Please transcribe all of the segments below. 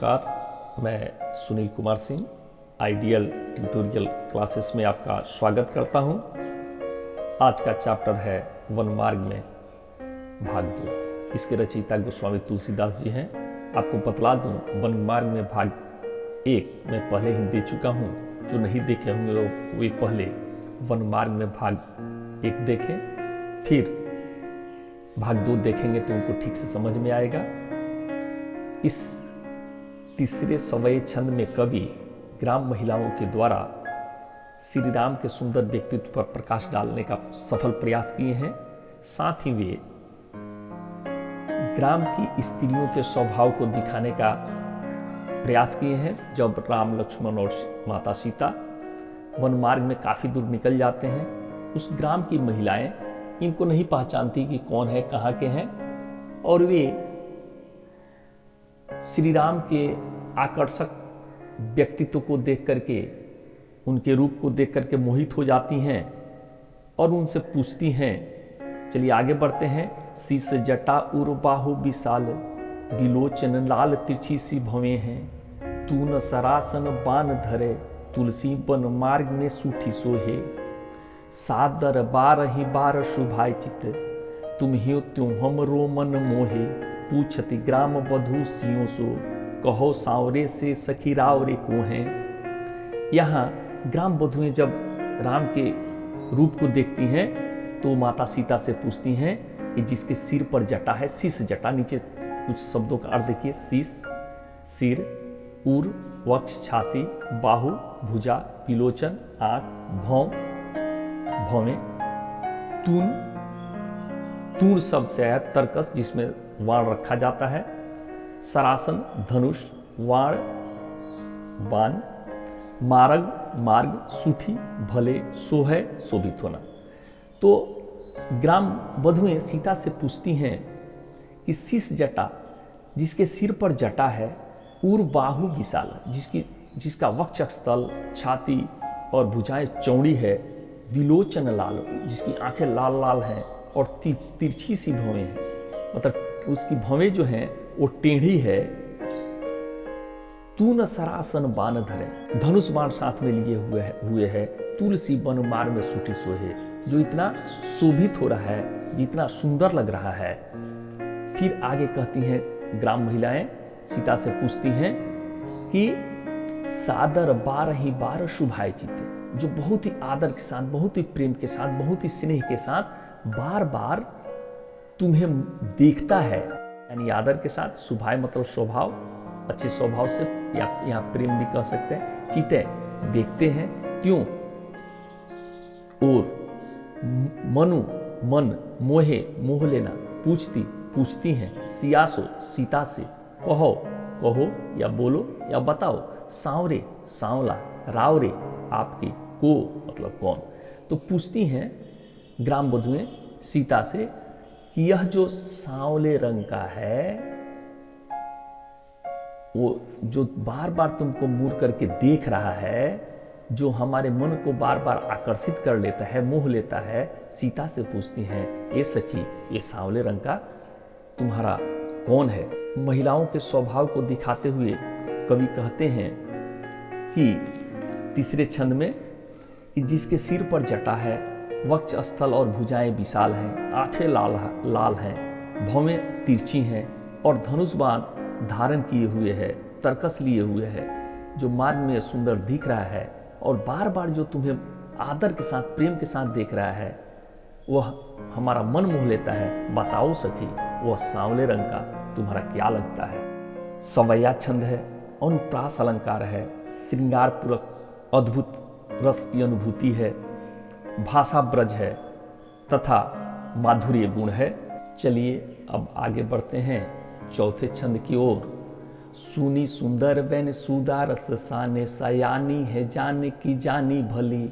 नमस्कार, मैं Sunil Kumar Singh ideal tutorial classes में आपका स्वागत करता हूं। आज का चैप्टर है वन मार्ग में भाग 2। इसके रचयिता गोस्वामी तुलसीदास जी हैं। आपको बतला दूं, वन मार्ग में भाग 1 मैं पहले ही दे चुका हूं। जो नहीं देखे होंगे वे पहले वन मार्ग में भाग 1 देखें, फिर भाग 2 देखेंगे तो उनको ठीक से समझ में आएगा। इस तीसरे सवय छंद में कवि ग्राम महिलाओं के द्वारा श्री राम के सुंदर व्यक्तित्व पर प्रकाश डालने का सफल प्रयास किए हैं। साथ ही वे ग्राम की स्त्रियों के स्वभाव को दिखाने का प्रयास किए हैं। जब राम, लक्ष्मण और माता सीता वन मार्ग में काफी दूर निकल जाते हैं, उस ग्राम की महिलाएं इनको नहीं पहचानती कि कौन है, कहाँ के हैं, और वे श्री राम के आकर्षक व्यक्तित्व को देख करके, उनके रूप को देख करके मोहित हो जाती हैं और उनसे पूछती हैं। चलिए आगे बढ़ते हैं। शीस जटा उर बाहु विशाल, विलोचन लाल तिरछी सी भवें हैं। तून सरासन बान धरे, तुलसी बन मार्ग में सूठी सोहे। सादर बारहि बार शुभाय चित, तुम ही त्यों हम रो मन मोहे। पूछति ग्राम बधू सियों सो, कहो सांवरे से सखी रावरे को हैं। यहाँ ग्राम बधुएं जब राम के रूप को देखती हैं तो माता सीता से पूछती हैं कि जिसके सिर पर जटा है, शीश जटा, नीचे कुछ शब्दों का अर्थ देखिए। शीश सिर, उर वक्ष छाती, बाहु भुजा, विलोचन आंख, भौं भौवें, तून तूर शब्द से आया तरकस जिसमें वाण रखा जाता है, सरासन धनुष, वाण बाण, मार्ग मार्ग, सूठी भले, सोहे शोभित होना। तो ग्राम बधुएं सीता से पूछती हैं कि शीश जटा, जिसके सिर पर जटा है, उर बाहु विशाल, जिसका वक्ष स्थल, छाती और भुजाएं चौड़ी है, विलोचन लाल, जिसकी आंखें लाल लाल हैं और तिरछी सी भवें हैं, मतलब उसकी भवें जो हैं वो टेढ़ी है। तून सरासन बाण धरे, धनुष बाण साथ में लिए हुए है। तुलसी बन मार्ग में सूठी सोहे, जो इतना शोभित हो रहा है, जितना सुंदर लग रहा है। फिर आगे कहती हैं ग्राम महिलाएं, सीता से पूछती हैं कि सादर बारहि बार शुभाय चिते, जो बहुत ही आदर के साथ, बहुत ही प्रेम के साथ, बहुत ही स्नेह के साथ बार बार तुम्हें देखता है, यानी आदर के साथ। शुभाय मतलब स्वभाव, अच्छे स्वभाव से, या यहाँ प्रेम भी कह सकते हैं। चिते देखते हैं, क्यों, और मनु मन, मोहे मोह लेना, पूछती हैं। सियासो सीता से, कहो कहो या बोलो या बताओ। सांवरे सांवला, रावरे आपकी, को मतलब कौन। तो पूछती हैं ग्राम बधुएं सीता से कि यह जो सांवले रंग का है, वो जो बार बार तुमको मुड़ करके देख रहा है, जो हमारे मन को बार बार आकर्षित कर लेता है, मोह लेता है, सीता से पूछती हैं, ये सखी, ये सांवले रंग का तुम्हारा कौन है। महिलाओं के स्वभाव को दिखाते हुए कवि कहते हैं कि तीसरे छंद में कि जिसके सिर पर जटा है, वक्ष स्थल और भुजाएं विशाल हैं, आंखें लाल हैं, भौवें तिरछी हैं और धनुष बाण धारण किए हुए है, तरकस लिए हुए है, जो मार्ग में सुंदर दिख रहा है और बार बार जो तुम्हें आदर के साथ, प्रेम के साथ देख रहा है, वह हमारा मन मोह लेता है। बताओ सखी, वह सांवले रंग का तुम्हारा क्या लगता है। सवैया छंद है, अनुप्रास अलंकार है, श्रृंगार पूरक अद्भुत रस की अनुभूति है, भाषा ब्रज है तथा माधुर्य गुण है। चलिए अब आगे बढ़ते हैं चौथे छंद की ओर। सुनी सुंदर बैन सुदारस साने, सयानी है जाने की जानी भली।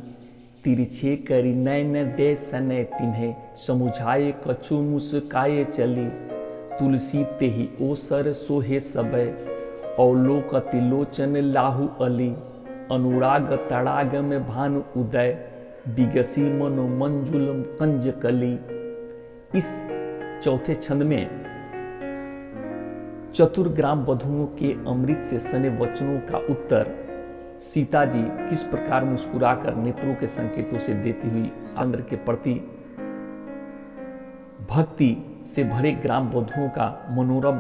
तिरछे करी नैन दे सने तिन्हें, समुझाए कछु मुस्काए चली। तुलसी तेहि ओसर सोहे सबे, अवलोकति लोचन लाहु अली। अनुराग तड़ाग में भानु उदय, बिगसी मनो मंजुलम कंज कली। इस चौथे छंद में चतुर ग्राम बधुओं के अमृत से सने वचनों का उत्तर सीता जी किस प्रकार मुस्कुराकर नेत्रों के संकेतों से देती हुई चंद्र के प्रति भक्ति से भरे ग्राम बधुओं का मनोरम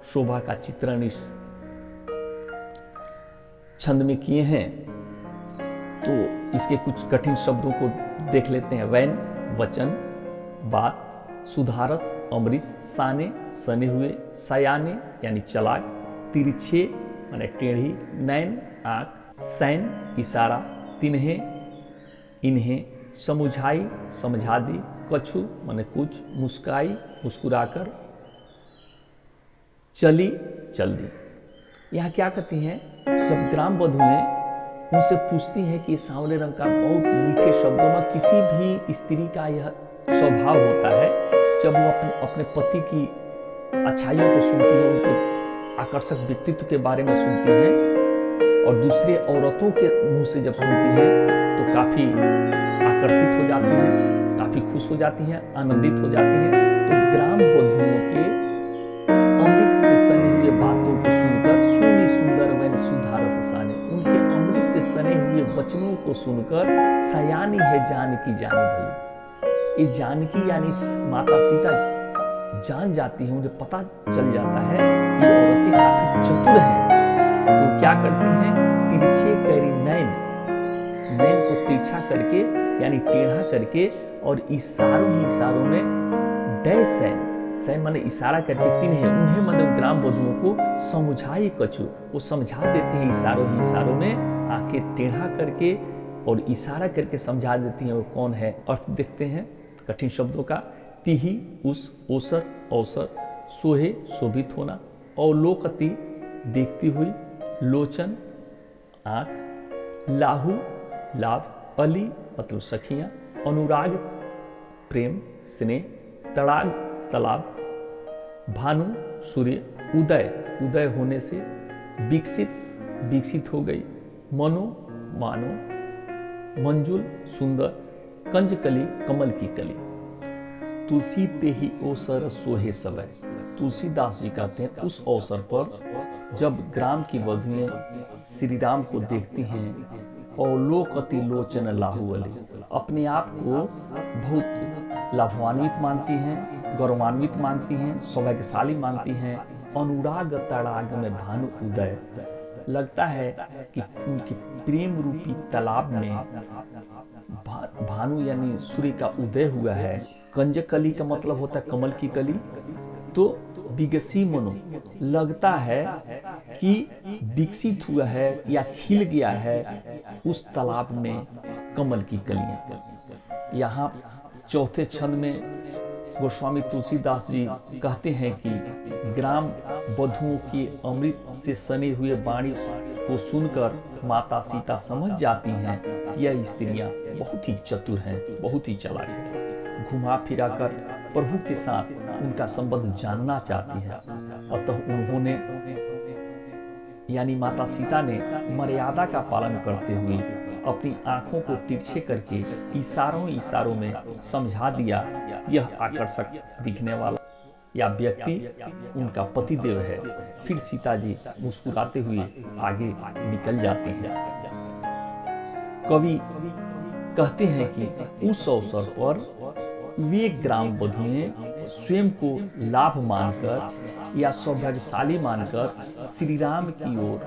शोभा का चित्रण इस छंद में किए हैं। तो इसके कुछ कठिन शब्दों को देख लेते हैं। वैन वचन, बात, सुधारस अमृत, साने सने हुए, सयाने यानी चलाक, तिरछे माने टेढ़ी, नैन आंख, सैन इशारा, तिन्हे इन्हें, समुझाई समझा दी, कछु माने कुछ, मुस्काई मुस्कुराकर, चली चल दी। यह क्या कहती हैं, जब ग्राम बधुएं उनसे पूछती हैं कि सांवले रंग का बहुत मीठे शब्दों में किसी भी स्त्री का यह स्वभाव होता है, जब वो अपने पति की अच्छाइयों को सुनती है, उनके आकर्षक व्यक्तित्व के बारे में सुनती है और दूसरे औरतों के मुंह से जब सुनती है तो काफी आकर्षित हो जाती हैं, काफी खुश हो जाती हैं, आनंदित हो जाती हैं। तो ग्राम बधुओं के अमृत से सने हुए बातों को सुनकर, सुनी सुंदर वैन सुधारस साने, उनके अमृत से सने हुए वचनों को सुनकर, सयानी है जानकी जानी भली, ये जानकी यानी माता सीता जी जान जाती है, उन्हें पता चल जाता है कि ये औरतें काफी चतुर हैं। तो क्या करती हैं, तिरछे करी नैन, नैन को तिरछा करके यानी टेढ़ा करके और इशारों ही इशारों में डैश है, सैन माने इशारा करके, तिन्हें उन्हें मतलब ग्राम बधुओं को समझाई कछु, वो समझा देती हैं इशारों ही इशारों में, आंखें टेढ़ा करके और इशारा करके समझा देती हैं वो कौन है। अर्थ देखते हैं कठिन शब्दों का। तिही उस, ओसर अवसर, सोहे शोभित होना, अवलोकति देखती हुई, लोचन आंख, लाहू लाभ, अली मतलब सखियां, अनुराग प्रेम स्नेह, तड़ाग तालाब, भानु सूर्य, उदय उदय होने से, विकसित विकसित हो गई, मनो मानो, मंजुल सुंदर, कंजकली कमल की कली, तुलसी ते ही अवसर सोहे समय। तुलसीदास जी कहते हैं उस अवसर पर जब ग्राम की बधुएं श्री राम को देखती हैं और लोकति लोचन लाहुअली, अपने आप को बहुत लाभान्वित मानती हैं, गौरवान्वित मानती हैं, सौभाग्यशाली मानती हैं। अनुराग तड़ाग में भानु उदय, लगता है कि उनके प्रेम रूपी तालाब में भानु यानी सूर्य का उदय हुआ है। कंजकली का मतलब होता है कमल की कली। तो विगसी मनो, लगता है कि विकसित हुआ है या खिल गया है उस तालाब में कमल की कलियां। यहाँ चौथे छंद में गोस्वामी तुलसीदास जी कहते हैं कि ग्राम बधुओं के अमृत से सने हुए वाणी को सुनकर माता सीता समझ जाती हैं यह स्त्रियां बहुत ही चतुर हैं, बहुत ही चालाक हैं। घुमा फिरा कर प्रभु के साथ उनका संबंध जानना चाहती है। अतः उन्होंने यानी माता सीता ने मर्यादा का पालन करते हुए अपनी आंखों को तिरछे करके इशारों में समझा दिया यह आकर्षक दिखने वाला या व्यक्ति उनका पतिदेव है। फिर सीता जी मुस्कुराते हुए आगे निकल जाती है। कवि कहते हैं कि उस अवसर पर वे ग्राम बधुएं स्वयं को लाभ मानकर या सौभाग्यशाली मानकर श्री राम की ओर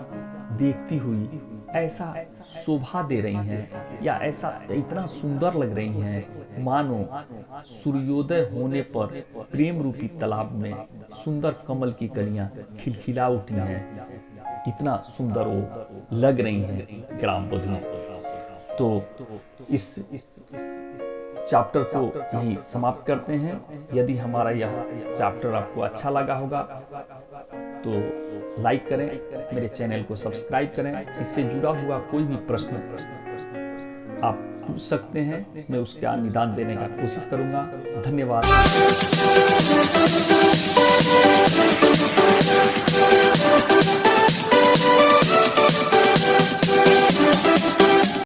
देखती हुई ऐसा शोभा दे रही हैं या ऐसा इतना सुंदर लग रही हैं मानो सूर्योदय होने पर प्रेम रूपी तालाब में सुंदर कमल की कलियां खिलखिला उठी हैं। इतना सुंदर वो लग रही हैं ग्राम बधुएं। तो इस चैप्टर को यही समाप्त करते हैं। यदि हमारा यह चैप्टर आपको अच्छा लगा होगा तो लाइक करें, मेरे चैनल को सब्सक्राइब करें। इससे जुड़ा हुआ कोई भी प्रश्न आप पूछ सकते हैं, मैं उसका निदान देने का कोशिश करूंगा। धन्यवाद।